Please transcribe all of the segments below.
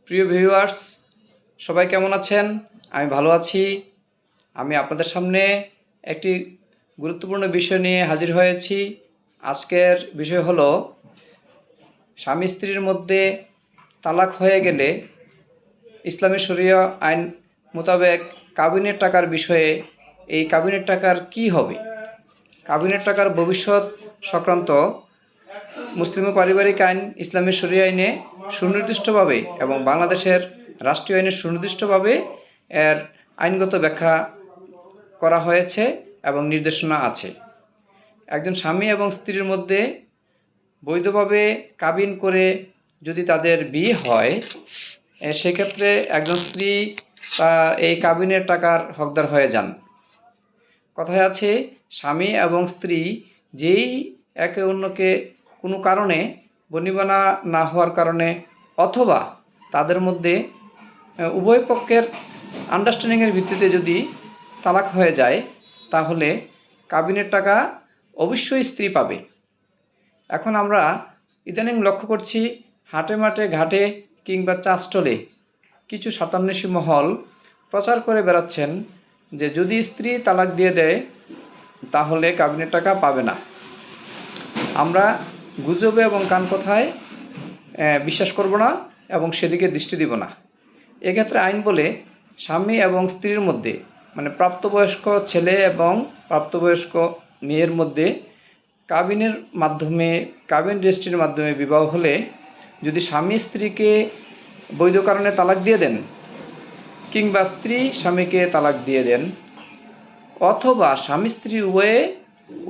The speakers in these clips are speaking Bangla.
প্রিয় ভিউয়ার্স, সবাই কেমন আছেন? আমি ভালো আছি। আমি আপনাদের সামনে একটি গুরুত্বপূর্ণ বিষয় নিয়ে হাজির হয়েছি। আজকের বিষয় হলো স্বামী স্ত্রীর মধ্যে তালাক হয়ে গেলে ইসলামী শরিয়া আইন মোতাবেক কাবিনের টাকার বিষয়ে এই কাবিনের টাকার কি হবে, কাবিনের টাকার ভবিষ্যৎ সংক্রান্ত মুসলিম পারিবারিক আইন, ইসলামী শরিয়া আইনে সুনির্দিষ্টভাবে এবং বাংলাদেশের রাষ্ট্রীয় আইনে সুনির্দিষ্টভাবে এর আইনগত ব্যাখ্যা করা হয়েছে এবং নির্দেশনা আছে। একজন স্বামী এবং স্ত্রীর মধ্যে বৈধভাবে কাবিন করে যদি তাদের বিয়ে হয়, সেক্ষেত্রে একজন স্ত্রী এই কাবিনের টাকার হকদার হয়ে যান। কথায় আছে, স্বামী এবং স্ত্রী যেই একে অন্যকে কোনো কারণে বনিবনা না হওয়ার কারণে অথবা তাদের মধ্যে উভয় পক্ষের আন্ডারস্ট্যান্ডিংয়ের ভিত্তিতে যদি তালাক হয়ে যায়, তাহলে কাবিনের টাকা অবশ্যই স্ত্রী পাবে। এখন আমরা ইদানিং লক্ষ্য করছি, হাটে মাঠে ঘাটে কিংবা চা স্টলে কিছু শতান্বেষী মহল প্রচার করে বেড়াচ্ছেন যে যদি স্ত্রী তালাক দিয়ে দেয় তাহলে কাবিনের টাকা পাবে না। আমরা গুজবে এবং কানকথায় বিশ্বাস করব না এবং সেদিকে দৃষ্টি দিব না। এক্ষেত্রে আইন বলে স্বামী এবং স্ত্রীর মধ্যে, মানে প্রাপ্তবয়স্ক ছেলে এবং প্রাপ্তবয়স্ক মেয়ের মধ্যে কাবিনের মাধ্যমে, কাবিন রেজিস্ট্রির মাধ্যমে বিবাহ হলে যদি স্বামী স্ত্রীকে বৈধ কারণে তালাক দিয়ে দেন কিংবা স্ত্রী স্বামীকে তালাক দিয়ে দেন অথবা স্বামী স্ত্রী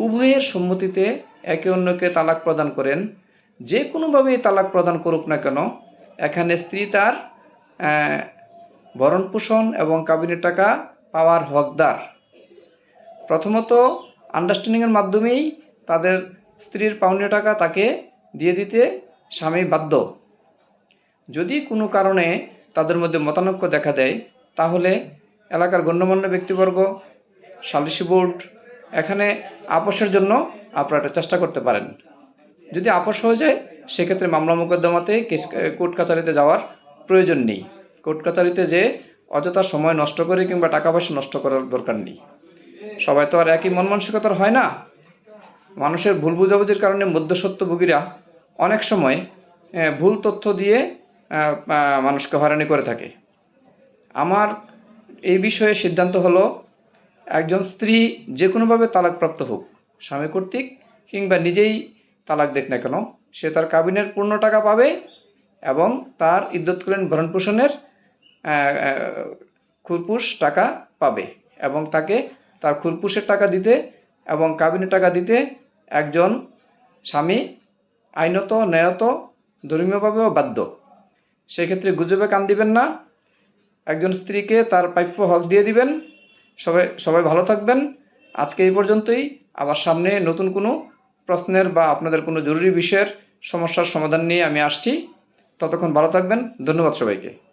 উভয়ের সম্মতিতে একে অন্যকে তালাক প্রদান করেন, যে কোনোভাবেই তালাক প্রদান করুক না কেন, এখানে স্ত্রী তার ভরণ পোষণ এবং কাবিনের টাকা পাওয়ার হকদার। প্রথমত আন্ডারস্ট্যান্ডিংয়ের মাধ্যমেই তাদের স্ত্রীর পাওনীয় টাকা তাকে দিয়ে দিতে স্বামী বাধ্য। যদি কোনো কারণে তাদের মধ্যে মতানৈক্য দেখা দেয়, তাহলে এলাকার গণ্যমান্য ব্যক্তিবর্গ, সালিসি বোর্ড, এখানে আপোষের জন্য আপনারা একটা চেষ্টা করতে পারেন। যদি আপোষ হয়ে যায়, সেক্ষেত্রে মামলা মোকদ্দমাতে কোর্ট কাছারিতে যাওয়ার প্রয়োজন নেই। কোর্ট কাছারিতে যে অযথা সময় নষ্ট করে কিংবা টাকা পয়সা নষ্ট করার দরকার নেই। সবাই তো আর একই মন মানসিকতার হয় না। মানুষের ভুল বুঝাবুঝির কারণে মধ্যস্বত্বভোগীরা অনেক সময় ভুল তথ্য দিয়ে মানুষকে হয়রানি করে থাকে। আমার এই বিষয়ে সিদ্ধান্ত হলো, একজন স্ত্রী যে কোনোভাবে তালাকপ্রাপ্ত হোক, স্বামী কর্তৃক কিংবা নিজেই তালাক দেখ না কেন, সে তার কাবিনের পূর্ণ টাকা পাবে এবং তার ইদ্যৎকালীন ভরণ পোষণের খুরপুষ টাকা পাবে এবং তাকে তার খুরপুষের টাকা দিতে এবং কাবিনের টাকা দিতে একজন স্বামী আইনত ন্যায়ত ধর্মীয়ভাবেও বাধ্য। সেক্ষেত্রে গুজবে কান দিবেন না, একজন স্ত্রীকে তার প্রাপ্য হক দিয়ে দিবেন। সবাই ভালো থাকবেন। আজকে এই পর্যন্তই। আবার সামনে নতুন কোনো প্রশ্নের বা আপনাদের কোনো জরুরি বিষয়ের সমস্যার সমাধান নিয়ে আমি আসছি। ততক্ষণ ভালো থাকবেন। ধন্যবাদ সবাইকে।